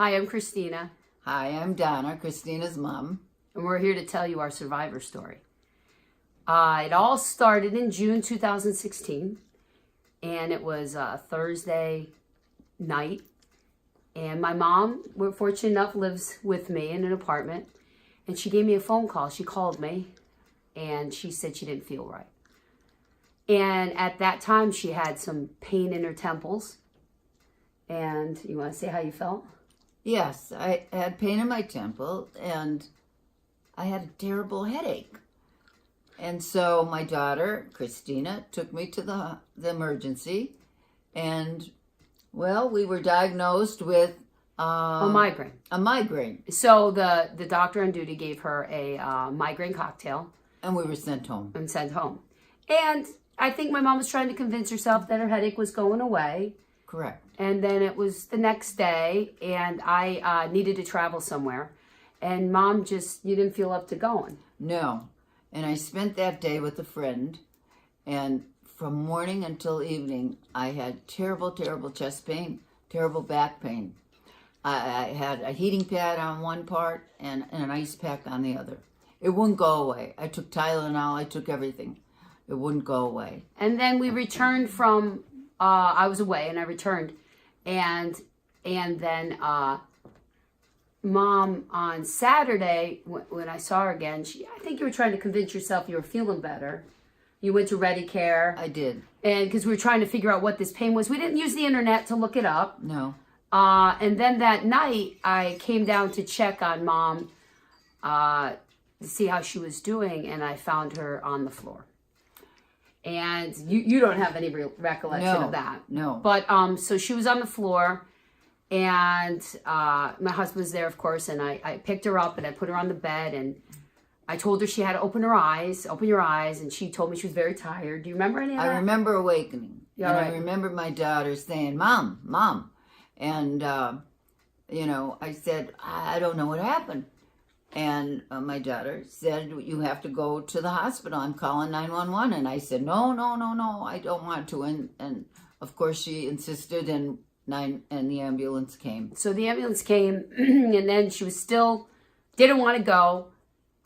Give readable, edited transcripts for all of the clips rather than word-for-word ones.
Hi, I'm Christina, Hi, I'm Donna, Christina's mom. and we're here to tell you our survivor story. It all started in June 2016, and it was a Thursday night. And my mom, we're fortunate enough, lives with me in an apartment, and she gave me a phone call. She called me, and she said she didn't feel right. And at that time, she had some pain in her temples. And you want to say how you felt? Yes, I had pain in my temple and I had a terrible headache. And so my daughter, Christina, took me to the emergency. And, well, we were diagnosed with A migraine. A migraine. So the doctor on duty gave her a migraine cocktail And we were sent home. and sent home. And I think my mom was trying to convince herself that her headache was going away. Correct. And then it was the next day, and I needed to travel somewhere. And Mom you didn't feel up to going. No. And I spent that day with a friend. And from morning until evening, I had terrible, terrible chest pain, terrible back pain. I had a heating pad on one part and an ice pack on the other. It wouldn't go away. I took Tylenol, I took everything. It wouldn't go away. And then we returned from, I was away and I returned. And then Mom on Saturday, when I saw her again, I think you were trying to convince yourself you were feeling better. You went to Ready Care. I did. And because we were trying to figure out what this pain was. We didn't use the internet to look it up. No. And then that night, I came down to check on Mom to see how she was doing, and I found her on the floor. And you don't have any real recollection of that. No. But so she was on the floor, and my husband was there, of course, and I picked her up and I put her on the bed, and I told her she had to open your eyes, and she told me she was very tired. Do you remember any of that? I remember awakening. Yeah, and right. I remember my daughter saying, Mom, Mom. And, I said, I don't know what happened. And my daughter said, you have to go to the hospital. I'm calling 911. And I said, no, I don't want to. And of course, she insisted, and the ambulance came. So the ambulance came, and then she was still, didn't want to go.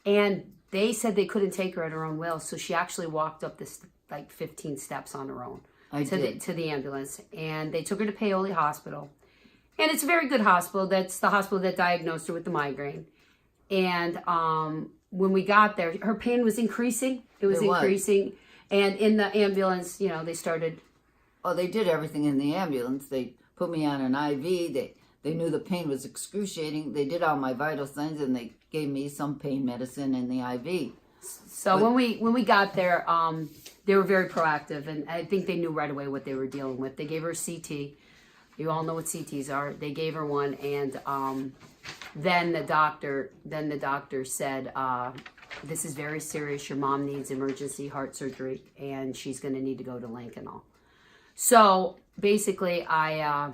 And they said they couldn't take her at her own will. So she actually walked up this, 15 steps on her own to the ambulance. And they took her to Paoli Hospital. And it's a very good hospital. That's the hospital that diagnosed her with the migraine. And when we got there, her pain was increasing. It was increasing. And in the ambulance, they started. Oh, they did everything in the ambulance. They put me on an IV. They knew the pain was excruciating. They did all my vital signs, and they gave me some pain medicine in the IV. So when we got there, they were very proactive, and I think they knew right away what they were dealing with. They gave her a CT. You all know what CTs are. They gave her one, and then the doctor said, this is very serious. Your mom needs emergency heart surgery, and she's going to need to go to Lincoln. So basically, I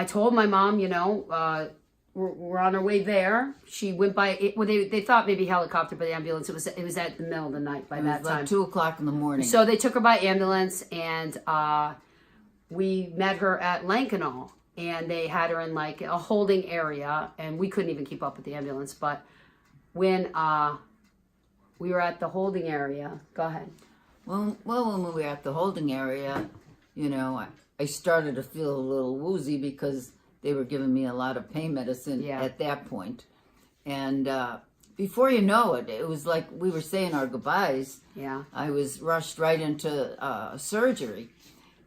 told my mom, we're on our way there. She went by. They thought maybe helicopter, but the ambulance. It was at the middle of the night by that time. Like 2:00 in the morning. So they took her by ambulance, and we met her at Lankenau, and they had her in a holding area, and we couldn't even keep up with the ambulance. But when we were at the holding area, go ahead. Well, when we were at the holding area, I started to feel a little woozy because they were giving me a lot of pain medicine at that point. And before you know it, it was like we were saying our goodbyes. Yeah. I was rushed right into surgery.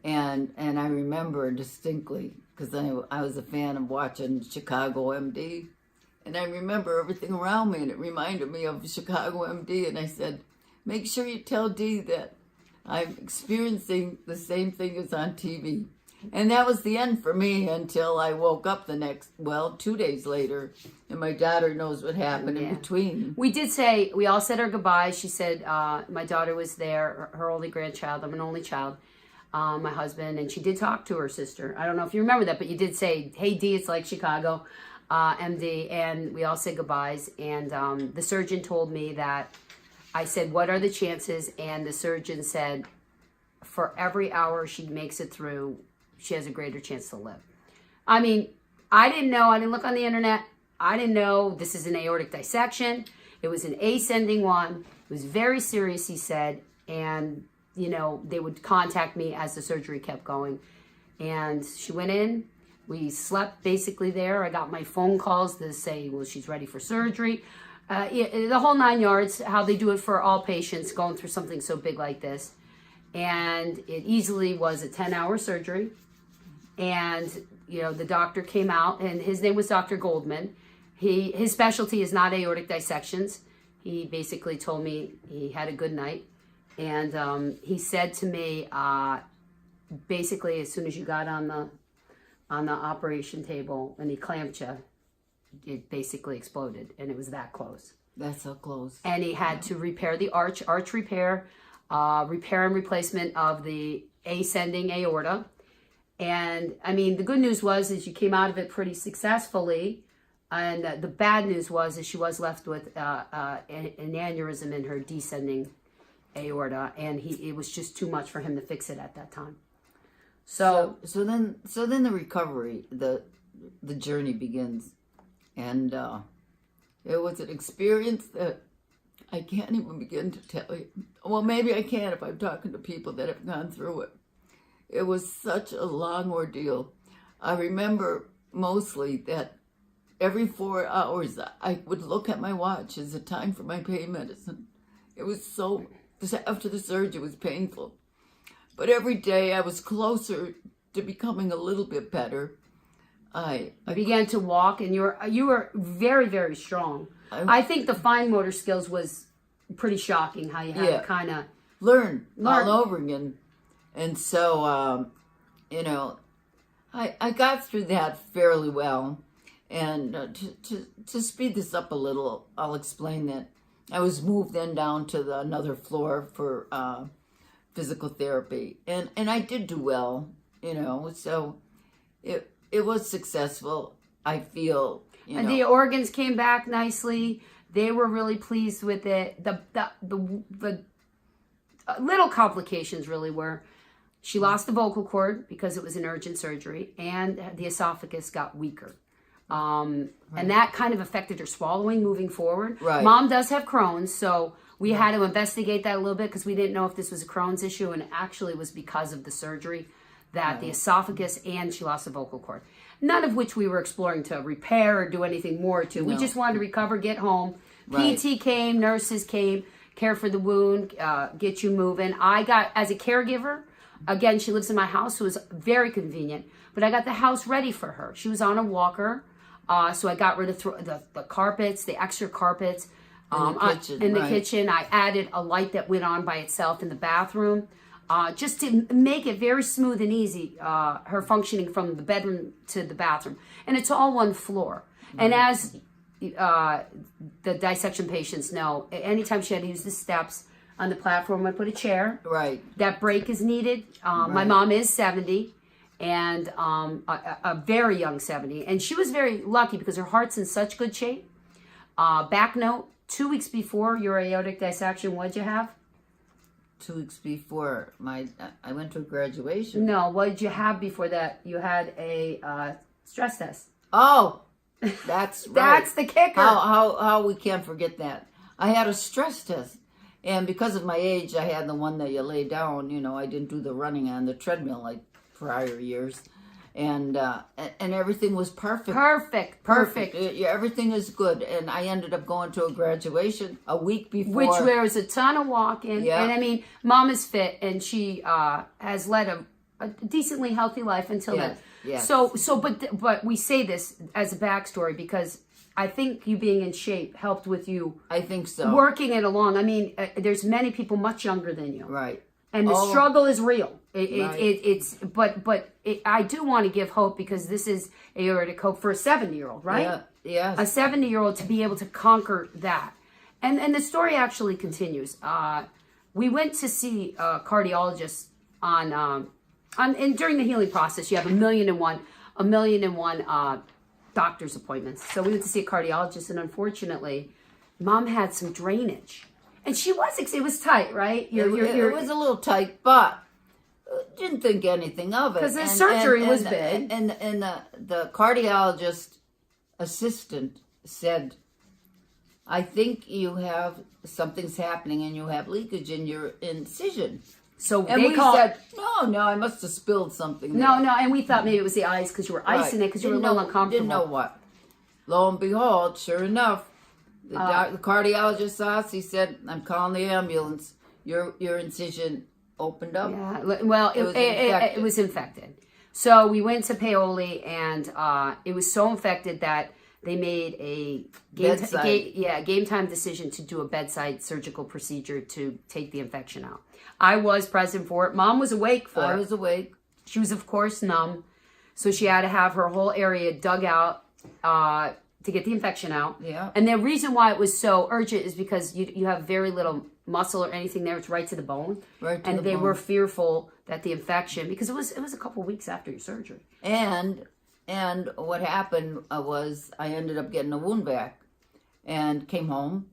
And I remember distinctly, because I was a fan of watching Chicago MD. And I remember everything around me, and it reminded me of Chicago MD. And I said, make sure you tell Dee that I'm experiencing the same thing as on TV. And that was the end for me until I woke up 2 days later. And my daughter knows what happened in between. We all said our goodbyes. She said, my daughter was there, her only grandchild. I'm an only child. My husband, and she did talk to her sister. I don't know if you remember that, but you did say, hey, Dee, it's like Chicago, MD, and we all said goodbyes. And the surgeon told me that, I said, what are the chances? And the surgeon said, for every hour she makes it through, she has a greater chance to live. I mean, I didn't know. I didn't look on the internet. I didn't know this is an aortic dissection. It was an ascending one. It was very serious, he said. And, you know, they would contact me as the surgery kept going. And she went in. We slept basically there. I got my phone calls to say, well, she's ready for surgery. The whole 9 yards, how they do it for all patients going through something so big like this. And it easily was a 10-hour surgery. And, you know, the doctor came out, and his name was Dr. Goldman. His specialty is not aortic dissections. He basically told me he had a good night. And he said to me, basically, as soon as you got on the operation table and he clamped you, it basically exploded, and it was that close. That's so close. And he had to repair the arch repair, repair and replacement of the ascending aorta. And I mean, the good news is you came out of it pretty successfully. And the bad news is she was left with an aneurysm in her descending aorta, and it was just too much for him to fix it at that time. So then the recovery, the journey begins, and it was an experience that I can't even begin to tell you. Well, maybe I can if I'm talking to people that have gone through it. It was such a long ordeal. I remember mostly that every 4 hours I would look at my watch as the time for my pain medicine. It was so, after the surgery, it was painful. But every day I was closer to becoming a little bit better. I began to walk, and you were very, very strong. I think the fine motor skills was pretty shocking, how you had to kind of learn all over again. And so, you know, I got through that fairly well. And to speed this up a little, I'll explain that I was moved then down to another floor for physical therapy. And I did do well, you know, so it was successful, I feel. And the organs came back nicely. They were really pleased with it. The little complications really were she lost the vocal cord because it was an urgent surgery, and the esophagus got weaker. And that kind of affected her swallowing moving forward. Right. Mom does have Crohn's, so we had to investigate that a little bit because we didn't know if this was a Crohn's issue, and actually it was because of the surgery that the esophagus, and she lost the vocal cord. None of which we were exploring to repair or do anything more to. No. We just wanted to recover, get home. Right. PT came, nurses came, care for the wound, get you moving. I got, as a caregiver, again, she lives in my house, so it was very convenient, but I got the house ready for her. She was on a walker. So I got rid of the carpets, the extra carpets in the kitchen. I added a light that went on by itself in the bathroom, just to make it very smooth and easy, her functioning from the bedroom to the bathroom. And it's all one floor. Mm-hmm. And as the dissection patients know, anytime she had to use the steps on the platform, I put a chair. Right. That break is needed. My mom is 70. And a very young 70. And she was very lucky because her heart's in such good shape. Back note, 2 weeks before your aortic dissection, what'd you have? 2 weeks before I went to a graduation. No, what'd you have before that? You had a stress test. Oh, that's right. That's the kicker. How we can't forget that. I had a stress test. And because of my age, I had the one that you lay down. You know, I didn't do the running on the treadmill like prior years, and everything was perfect. Perfect. Everything is good, and I ended up going to a graduation a week before, which there was a ton of walking. And I mean, Mom is fit, and she has led a decently healthy life until then. Yes. But we say this as a backstory because I think you being in shape helped with you. I think so. Working it along. I mean, there's many people much younger than you. Right. And the struggle is real. But I do want to give hope because this is aortic hope for a 70-year-old, right? Yeah, yes. A 70-year-old to be able to conquer that. And the story actually continues. We went to see a cardiologist and during the healing process, you have a million and one doctor's appointments. So we went to see a cardiologist, and unfortunately, Mom had some drainage. And it was tight, right? It was a little tight, but didn't think anything of it. Because the surgery was big. And the cardiologist assistant said, I think you have, something's happening and you have leakage in your incision. So And they we called. said, no, I must have spilled something there. No, and we thought maybe it was the ice because you were icing it because you were a little uncomfortable. Didn't know what. Lo and behold, sure enough, the cardiologist saw us. He said, I'm calling the ambulance. Your incision opened up. Yeah, well, it was infected. So we went to Paoli, and it was so infected that they made a game time decision to do a bedside surgical procedure to take the infection out. I was present for it. Mom was awake for it. I was awake. She was, of course, numb. So she had to have her whole area dug out to get the infection out. Yeah. And the reason why it was so urgent is because you have very little muscle or anything there. It's right to the bone. Right to and the they bone. were fearful that the infection, because it was a couple of weeks after your surgery. And what happened was I ended up getting a wound vac and came home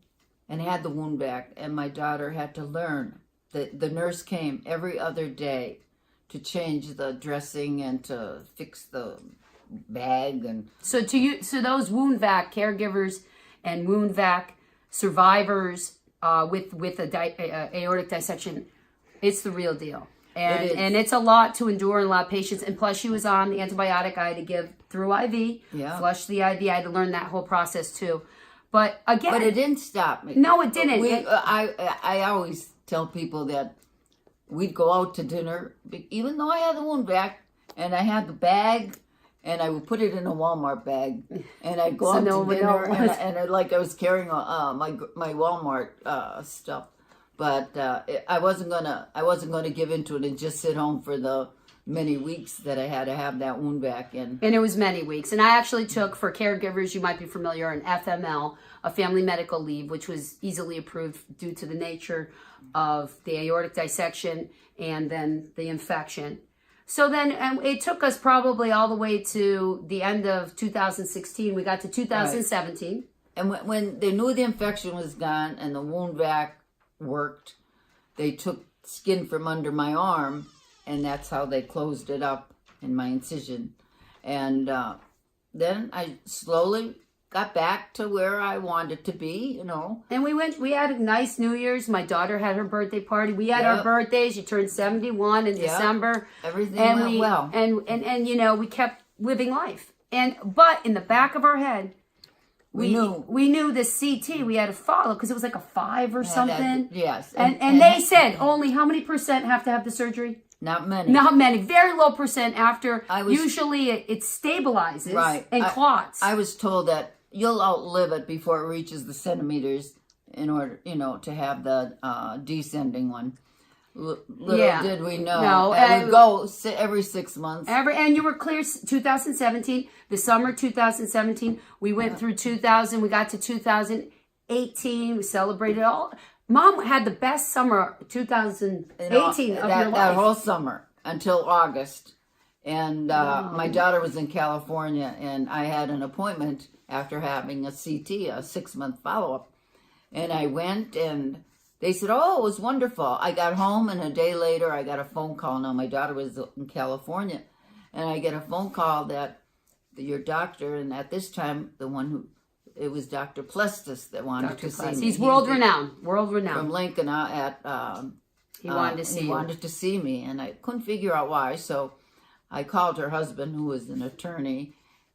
and had the wound vac. And my daughter had to learn that the nurse came every other day to change the dressing and to fix the bag. And So those wound vac caregivers and wound vac survivors with aortic dissection, it's the real deal. And it's a lot to endure and a lot of patience. And plus, she was on the antibiotic I had to give through IV. Yeah. Flush the IV. I had to learn that whole process too. But again, But it didn't stop me. No, it didn't. I always tell people that we'd go out to dinner, even though I had the wound vac and I had the bag, and I would put it in a Walmart bag, and I'd go out to dinner, and I was carrying my Walmart stuff. But I wasn't gonna give into it and just sit home for the many weeks that I had to have that wound vac in. And it was many weeks. And I actually took, for caregivers, you might be familiar, an FML, a family medical leave, which was easily approved due to the nature of the aortic dissection and then the infection. So then it took us probably all the way to the end of 2016. We got to 2017. Right. And when they knew the infection was gone and the wound vac worked, they took skin from under my arm, and that's how they closed it up in my incision. And then I slowly got back to where I wanted to be, And we had a nice New Year's. My daughter had her birthday party. We had our birthdays. She turned 71 in December. Everything went well. And we kept living life. But in the back of our head, we knew the CT we had to follow because it was like a 5 or something. Yes. And they said only how many percent have to have the surgery? Not many. Not many. Very low percent after. Usually it stabilizes and clots. I was told that you'll outlive it before it reaches the centimeters in order, to have the descending one. Little did we know. No, it would go every 6 months. And you were clear 2017, the summer 2017. We went through 2000. We got to 2018. We celebrated all. Mom had the best summer 2018 of your life. That whole summer until August. And my daughter was in California, and I had an appointment after having a CT, a 6-month follow-up. And I went, and they said, oh, it was wonderful. I got home, and a day later, I got a phone call. Now, my daughter was in California, and I get a phone call that your doctor, and at this time, it was Dr. Plestis that wanted to see me. He's world-renowned. From Lincoln he wanted to see He wanted to see me, and I couldn't figure out why, so I called her husband, who was an attorney,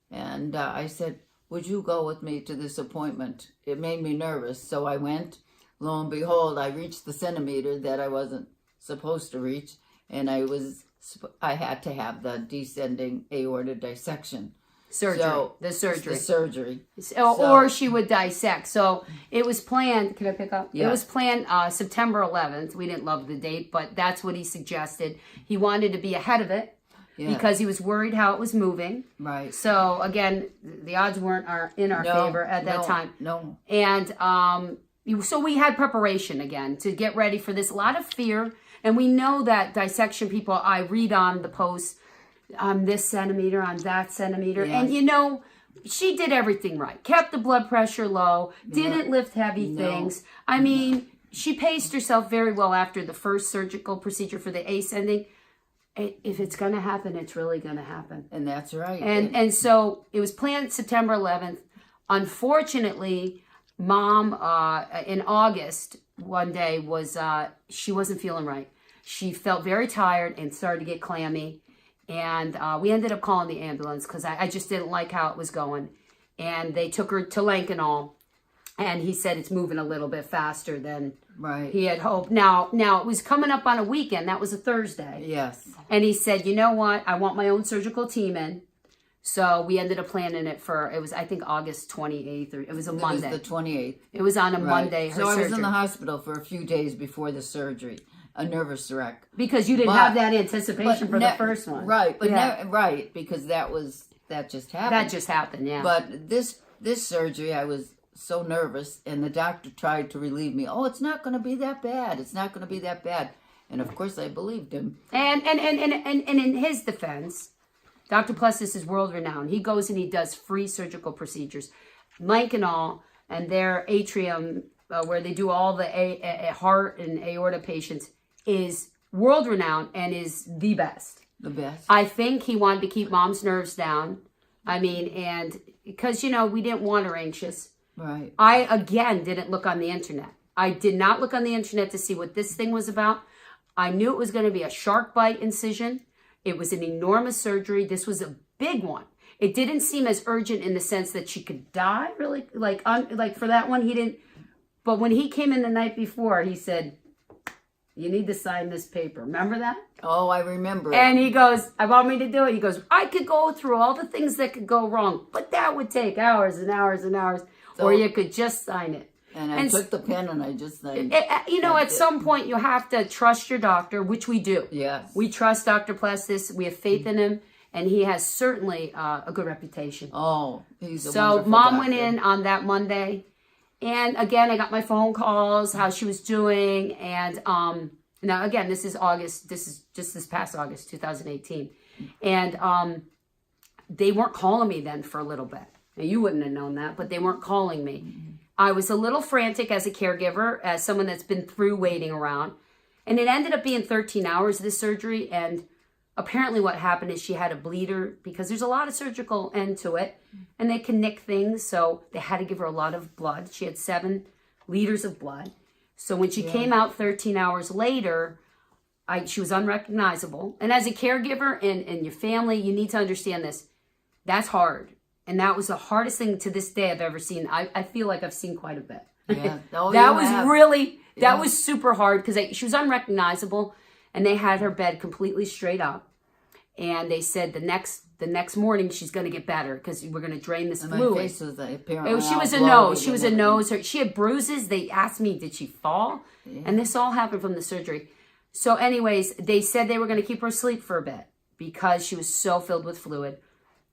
and I said, would you go with me to this appointment? It made me nervous, so I went. Lo and behold, I reached the centimeter that I wasn't supposed to reach, and I had to have the descending aortic dissection. The surgery. Or she would dissect. So it was planned. Can I pick up? Yeah. It was planned September 11th. We didn't love the date, but that's what he suggested. He wanted to be ahead of it. Yeah. Because he was worried how it was moving. Right. So, again, the odds weren't in our favor at that time. No. And so we had preparation, again, to get ready for this. A lot of fear. And we know that dissection people, I read on the posts, on this centimeter, on that centimeter. Yes. And, she did everything right. Kept the blood pressure low. Didn't lift heavy things. I mean, she paced herself very well after the first surgical procedure for the ascending. if it's going to happen, it's really going to happen. And that's right. And so it was planned September 11th. Unfortunately, Mom, in August, one day she wasn't feeling right. She felt very tired and started to get clammy. And we ended up calling the ambulance because I just didn't like how it was going. And they took her to Lankenau. And he said it's moving a little bit faster than he had hoped. Now it was coming up on a weekend. That was a Thursday. Yes. And he said, you know what? I want my own surgical team in. So we ended up planning it for, it was, I think, August 28th, or it was a Monday. It was the 28th. It was on a Monday, her So I was surgery. in the hospital for a few days before the surgery, a nervous wreck. Because you didn't have that anticipation for the first one. Right, but because that just happened. That just happened, yeah. But this surgery, I was so nervous, and the doctor tried to relieve me. Oh, it's not going to be that bad. It's not going to be that bad. And of course, I believed him. And in his defense, Dr. Plessis is world renowned. He goes and he does free surgical procedures. Lankenau and their atrium, where they do all the heart and aorta patients, is world renowned and is the best. The best. I think he wanted to keep Mom's nerves down. I mean, and because, we didn't want her anxious. Right. I, again, didn't look on the internet. I did not look on the internet to see what this thing was about. I knew it was going to be a shark bite incision. It was an enormous surgery. This was a big one. It didn't seem as urgent in the sense that she could die, really. Like for that one, he didn't. But when he came in the night before, he said, you need to sign this paper. Remember that? Oh, I remember. And he goes, I want me to do it. He goes, I could go through all the things that could go wrong, but that would take hours and hours and hours. Or you could just sign it. And I took the pen and I just signed at some point you have to trust your doctor, which we do. Yes. We trust Dr. Plessis. We have faith in him. And he has certainly a good reputation. Oh, he's a So wonderful Mom doctor. went in on that Monday. And again, I got my phone calls, how she was doing. And now, again, this is August. This is just this past August, 2018. And they weren't calling me then for a little bit. Now, you wouldn't have known that, but they weren't calling me. I was a little frantic as a caregiver, as someone that's been through waiting around. And it ended up being 13 hours, this surgery. And apparently what happened is she had a bleeder because there's a lot of surgical end to it. And they can nick things. So they had to give her a lot of blood. She had 7 liters of blood. So when she came out 13 hours later, she was unrecognizable. And as a caregiver and your family, you need to understand this. That's hard. And that was the hardest thing to this day I've ever seen. I feel like I've seen quite a bit. Yeah. Oh, that was super hard because she was unrecognizable, and they had her bed completely straight up. And they said the next morning she's going to get better because we're going to drain this fluid. My face was apparently She was a nose. She was a nose. She had bruises. They asked me, did she fall? Yeah. And this all happened from the surgery. So anyways, they said they were going to keep her asleep for a bit because she was so filled with fluid.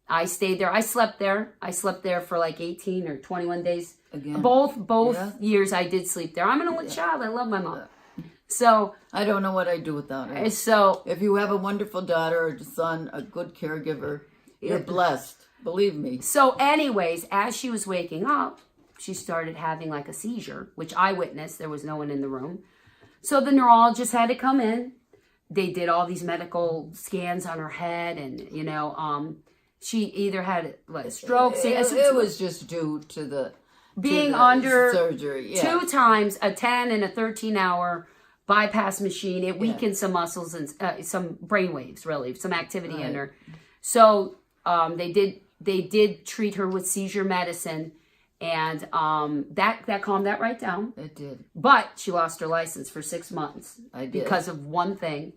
I stayed there. I slept there. I slept there for like 18 or 21 days. Again. Both years I did sleep there. I'm an only child. I love my mom. So I don't know what I'd do without her. So if you have a wonderful daughter or son, a good caregiver, you're blessed. Believe me. So anyways, as she was waking up, she started having like a seizure, which I witnessed. There was no one in the room. So the neurologist had to come in. They did all these medical scans on her head and, she either had like strokes. It was just due to the under surgery. 2 times a 10 and a 13-hour bypass machine. It weakened some muscles and some brain waves, really, some activity in her. So they did treat her with seizure medicine, and that calmed that right down. It did. But she lost her license for 6 months. I did. Because of one thing.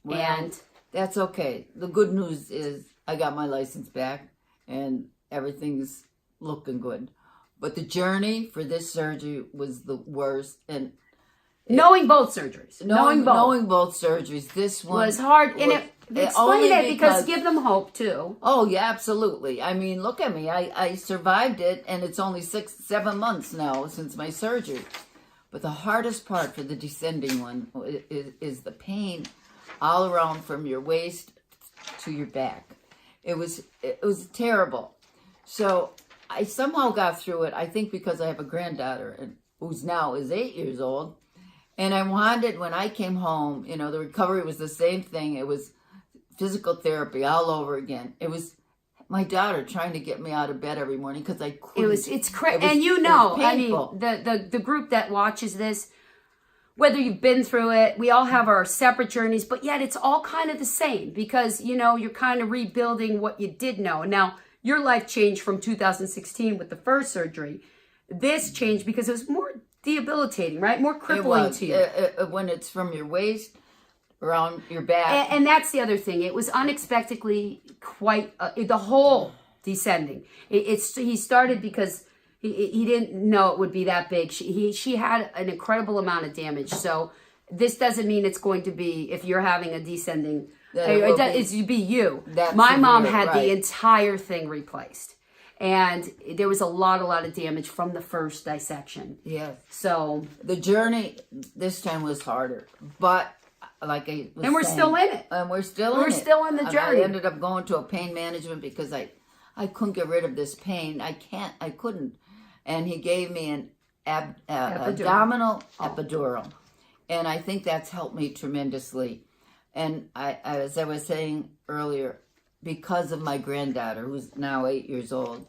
Well, and that's okay. The good news is I got my license back and everything's looking good. But the journey for this surgery was the worst. And knowing both surgeries. Knowing both surgeries. This one was hard. And explain it because give them hope too. Oh, yeah, absolutely. I mean, look at me. I survived it, and it's only 7 months now since my surgery. But the hardest part for the descending one is the pain all around from your waist to your back. It was terrible. So I somehow got through it. I think because I have a granddaughter who's now is 8 years old, And I wanted, when I came home, the recovery was the same thing. It was physical therapy all over again. It was my daughter trying to get me out of bed every morning because I couldn't. It's crazy. And I mean, the group that watches this, whether you've been through it, we all have our separate journeys, but yet it's all kind of the same because, you're kind of rebuilding what you did know. Now, your life changed from 2016 with the first surgery. This changed because it was more debilitating, right? More crippling to you. When it's from your waist around your back. And that's the other thing. It was unexpectedly quite, the whole descending. He started because he didn't know it would be that big. She had an incredible amount of damage. So this doesn't mean it's going to be, if you're having a descending, it's be you. My mom had the entire thing replaced. And there was a lot of damage from the first dissection. Yes. So the journey this time was harder, but like I was and we're saying, still in it. And we're still in it. We're still in the journey. I ended up going to a pain management because I couldn't get rid of this pain. I couldn't. And he gave me an abdominal epidural. And I think that's helped me tremendously. And as I was saying earlier, because of my granddaughter, who's now 8 years old,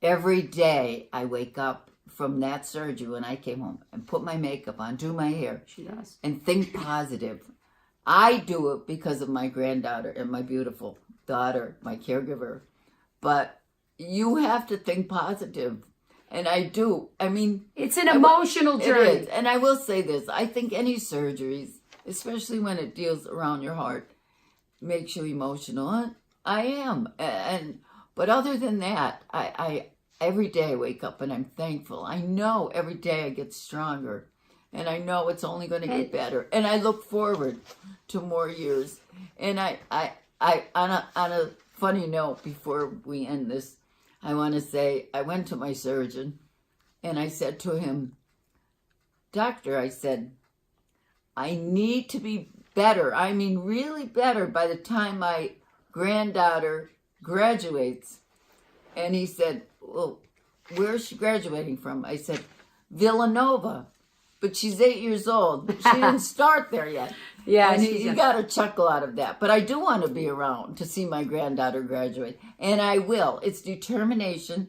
every day I wake up from that surgery when I came home and put my makeup on, do my hair. She does. And think positive. I do it because of my granddaughter and my beautiful daughter, my caregiver. But you have to think positive. And I do. I mean, it's an emotional journey. It is. And I will say this. I think any surgeries, especially when it deals around your heart, makes you emotional. I am. But other than that, I every day I wake up and I'm thankful. I know every day I get stronger. And I know it's only going to get better. And I look forward to more years. And I on a funny note, before we end this, I want to say, I went to my surgeon and I said to him, Doctor, I said, I need to be better. I mean, really better by the time my granddaughter graduates. And he said, well, where is she graduating from? I said, Villanova. But she's 8 years old. She didn't start there yet. Yeah, and you got a chuckle out of that. But I do want to be around to see my granddaughter graduate. And I will. It's determination.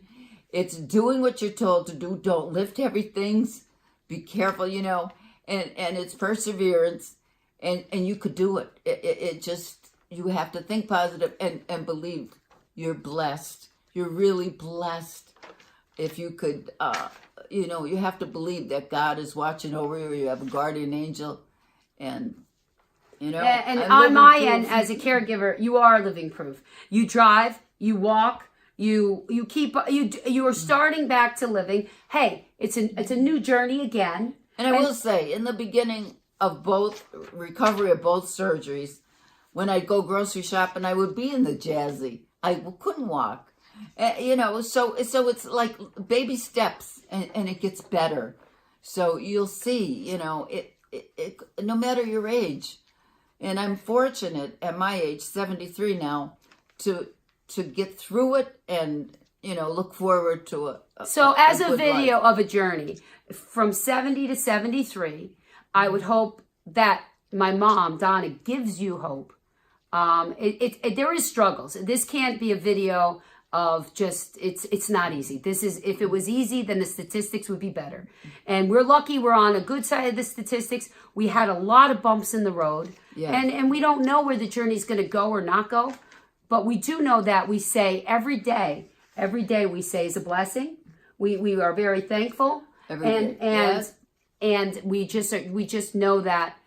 It's doing what you're told to do. Don't lift heavy things. Be careful, And it's perseverance. And you could do it. It just, you have to think positive and believe you're blessed. You're really blessed. If you could, you have to believe that God is watching over you. You have a guardian angel. And, and on my end, as a caregiver, you are living proof. You drive, you walk, you are starting back to living. Hey, it's a new journey again. And I will say, in the beginning of both recovery of both surgeries, when I'd go grocery shopping, I would be in the jazzy. I couldn't walk. So it's like baby steps, and it gets better. So you'll see, it no matter your age. And I'm fortunate at my age, 73 now, to get through it and, look forward to as a video of a journey from 70 to 73, I would hope that my mom, Donna, gives you hope. There is struggles. This can't be a video of just, it's not easy. If it was easy, then the statistics would be better. And we're lucky we're on a good side of the statistics. We had a lot of bumps in the road. Yeah. And we don't know where the journey's going to go or not go. But we do know that we say every day we say is a blessing. We are very thankful. And we just know that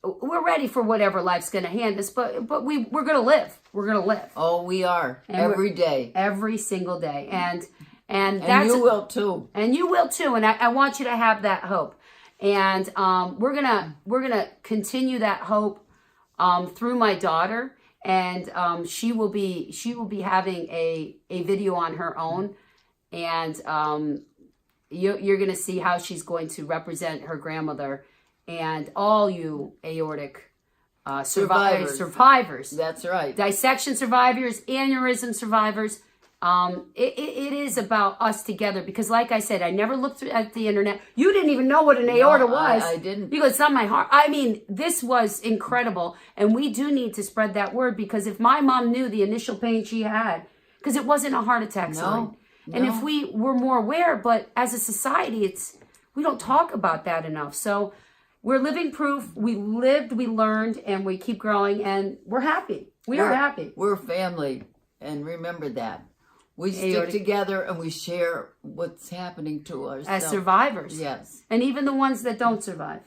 we're ready for whatever life's going to hand us, but we're going to live. We're going to live. Oh, we are. Every day. Every single day. And you will too. And you will too. And I want you to have that hope. And we're gonna continue that hope through my daughter. And she will be having a video on her own. And you're going to see how she's going to represent her grandmother and all you aortic survivors. That's right. Dissection survivors, aneurysm survivors. It is about us together, because like I said, I never looked at the internet. You didn't even know what an aorta was. I didn't. Because it's not my heart. I mean, this was incredible. And we do need to spread that word, because if my mom knew the initial pain she had, because it wasn't a heart attack sign. And if we were more aware, but as a society, we don't talk about that enough. So we're living proof. We lived, we learned, and we keep growing, and we're happy. We are happy. We're family, and remember that. We stick Aortic. together and we share what's happening to ourselves. As survivors. Yes. And even the ones that don't survive.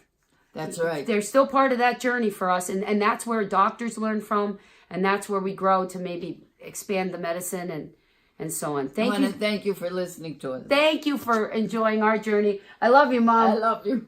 That's right. They're still part of that journey for us. And that's where doctors learn from. And that's where we grow to maybe expand the medicine and so on. I want to thank you for listening to us. Thank you for enjoying our journey. I love you, Mom. I love you.